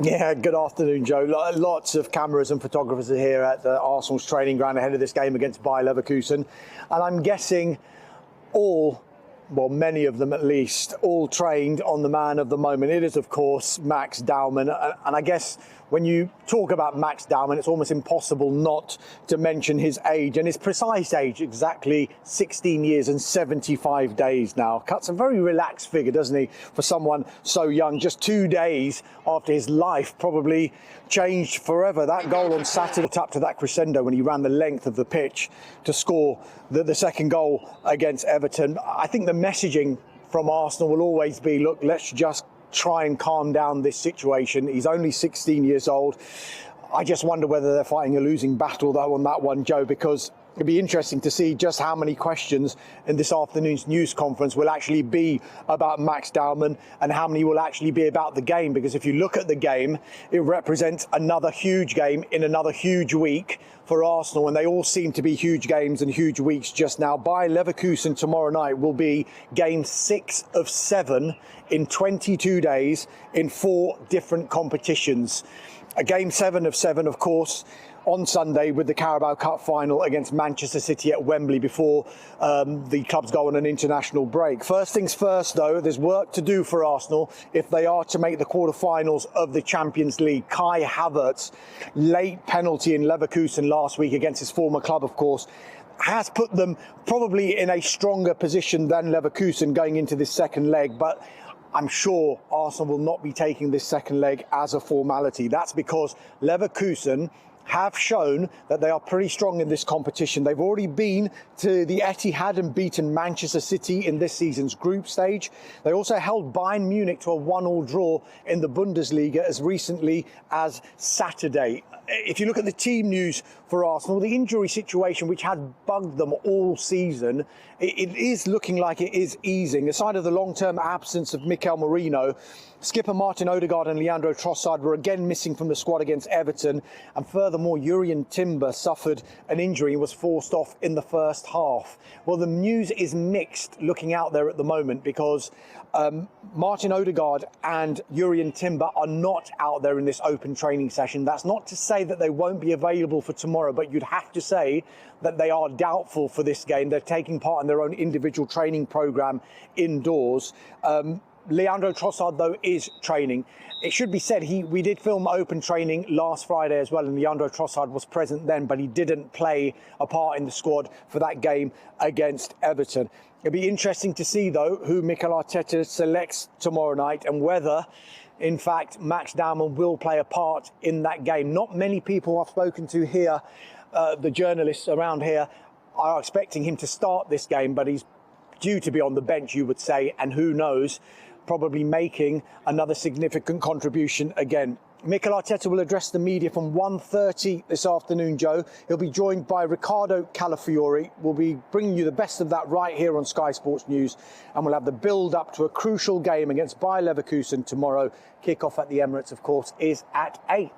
Yeah, good afternoon, Joe. Lots of cameras and photographers are here at the Arsenal's training ground ahead of this game against Bayer Leverkusen. And I'm guessing many of them at least, all trained on the man of the moment. It is, of course, Max Dowman. And I guess when you talk about Max Dowman, it's almost impossible not to mention his age and his precise age, exactly 16 years and 75 days now. Cuts a very relaxed figure, doesn't he, for someone so young, just 2 days after his life probably changed forever. That goal on Saturday tapped to that crescendo when he ran the length of the pitch to score the second goal against Everton. I think the messaging from Arsenal will always be, look, let's just try and calm down this situation. He's only 16 years old. I just wonder whether they're fighting a losing battle though on that one, Joe, because it'd be interesting to see just how many questions in this afternoon's news conference will actually be about Max Dowman and how many will actually be about the game. Because if you look at the game, it represents another huge game in another huge week for Arsenal, and they all seem to be huge games and huge weeks just now. Bayer Leverkusen tomorrow night will be game 6 of 7 in 22 days in 4 different competitions. A game 7 of 7, of course, on Sunday with the Carabao Cup final against Manchester City at Wembley before the clubs go on an international break. First things first, though, there's work to do for Arsenal if they are to make the quarterfinals of the Champions League. Kai Havertz's late penalty in Leverkusen last week against his former club, of course, has put them probably in a stronger position than Leverkusen going into this second leg. But I'm sure Arsenal will not be taking this second leg as a formality. That's because Leverkusen have shown that they are pretty strong in this competition. They've already been to the Etihad and beaten Manchester City in this season's group stage. They also held Bayern Munich to a 1-1 draw in the Bundesliga as recently as Saturday. If you look at the team news for Arsenal, the injury situation, which had bugged them all season, it is looking like it is easing. Aside of the long-term absence of Mikel Merino, skipper Martin Odegaard and Leandro Trossard were again missing from the squad against Everton. And furthermore, Jurrien Timber suffered an injury and was forced off in the first half. Well, the news is mixed looking out there at the moment because Martin Odegaard and Jurrien Timber are not out there in this open training session. That's not to say that they won't be available for tomorrow, but you'd have to say that they are doubtful for this game. They're taking part in their own individual training program indoors. Leandro Trossard, though, is training. It should be said, we did film open training last Friday as well, and Leandro Trossard was present then, but he didn't play a part in the squad for that game against Everton. It'll be interesting to see, though, who Mikel Arteta selects tomorrow night and whether, in fact, Max Dowman will play a part in that game. Not many people I've spoken to here, the journalists around here, are expecting him to start this game, but he's due to be on the bench, you would say, and who knows, probably making another significant contribution again. Mikel Arteta will address the media from 1:30 this afternoon, Joe. He'll be joined by Riccardo Calafiori. We'll be bringing you the best of that right here on Sky Sports News, and we'll have the build-up to a crucial game against Bayer Leverkusen tomorrow. Kick-off at the Emirates, of course, is at 8.